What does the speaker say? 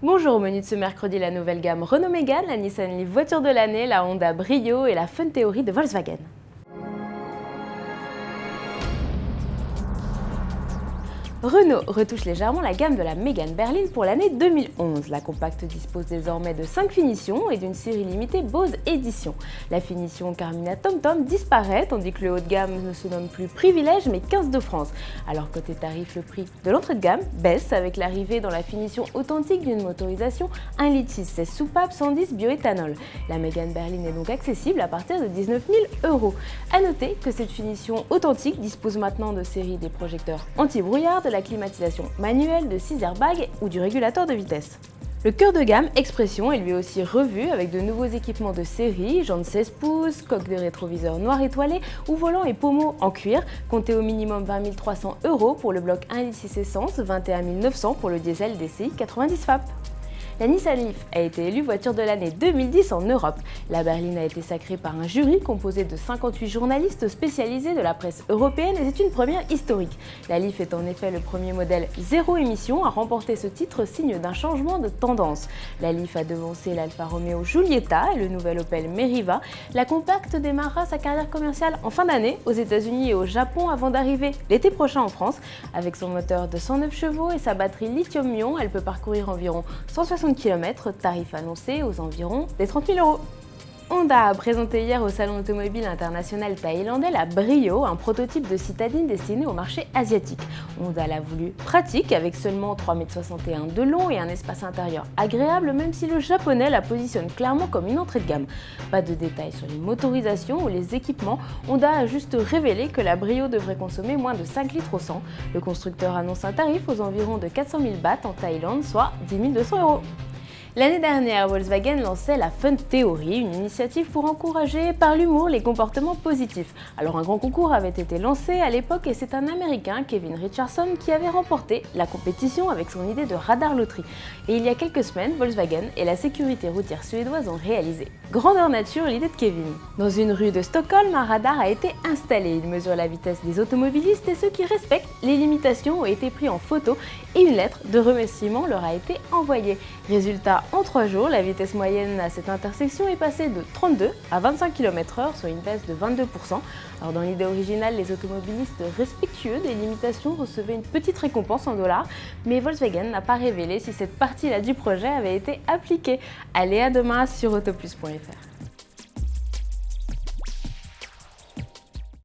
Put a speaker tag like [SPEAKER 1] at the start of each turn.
[SPEAKER 1] Bonjour, au menu de ce mercredi, la nouvelle gamme Renault Mégane, la Nissan Leaf voiture de l'année, la Honda Brio et la Fun Theory de Volkswagen. Renault retouche légèrement la gamme de la Mégane berline pour l'année 2011. La compacte dispose désormais de 5 finitions et d'une série limitée Bose Edition. La finition Carmina TomTom disparaît, tandis que le haut de gamme ne se nomme plus Privilège mais 15 de France. Alors côté tarif, le prix de l'entrée de gamme baisse avec l'arrivée dans la finition authentique d'une motorisation 1,6 litre 16 soupape 110 bioéthanol. La Mégane berline est donc accessible à partir de 19 000 €. A noter que cette finition authentique dispose maintenant de série des projecteurs anti-brouillard, de la climatisation manuelle, de 6 airbags ou du régulateur de vitesse. Le cœur de gamme Expression est lui aussi revu avec de nouveaux équipements de série, jantes 16 pouces, coque de rétroviseur noir étoilé ou volant et pommeau en cuir. Comptez au minimum 20 300 € pour le bloc 1,6 litre essence, 21 900 € pour le diesel DCI 90 FAP. La Nissan Leaf a été élue voiture de l'année 2010 en Europe. La berline a été sacrée par un jury composé de 58 journalistes spécialisés de la presse européenne et c'est une première historique. La Leaf est en effet le premier modèle zéro émission à remporter ce titre, signe d'un changement de tendance. La Leaf a devancé l'Alfa Romeo Giulietta et le nouvel Opel Meriva. La compacte démarrera sa carrière commerciale en fin d'année aux États-Unis et au Japon avant d'arriver l'été prochain en France. Avec son moteur de 109 chevaux et sa batterie lithium-ion, elle peut parcourir environ 160 km, tarif annoncé aux environs des 30 000 €. Honda a présenté hier au Salon automobile international thaïlandais la Brio, un prototype de citadine destiné au marché asiatique. Honda l'a voulu pratique avec seulement 3,61 m de long et un espace intérieur agréable, même si le japonais la positionne clairement comme une entrée de gamme. Pas de détails sur les motorisations ou les équipements, Honda a juste révélé que la Brio devrait consommer moins de 5 litres au 100. Le constructeur annonce un tarif aux environs de 400 000 bahts en Thaïlande, soit 10 200 €. L'année dernière, Volkswagen lançait la Fun Theory, une initiative pour encourager par l'humour les comportements positifs. Alors un grand concours avait été lancé à l'époque et c'est un Américain, Kevin Richardson, qui avait remporté la compétition avec son idée de radar loterie. Et il y a quelques semaines, Volkswagen et la sécurité routière suédoise ont réalisé grandeur nature l'idée de Kevin. Dans une rue de Stockholm, un radar a été installé. Il mesure la vitesse des automobilistes et ceux qui respectent les limitations ont été pris en photo et une lettre de remerciement leur a été envoyée. Résultat, en 3 jours, la vitesse moyenne à cette intersection est passée de 32 à 25 km/h, soit une baisse de 22%. Alors dans l'idée originale, les automobilistes respectueux des limitations recevaient une petite récompense en dollars, mais Volkswagen n'a pas révélé si cette partie-là du projet avait été appliquée. Allez, à demain sur autoplus.fr.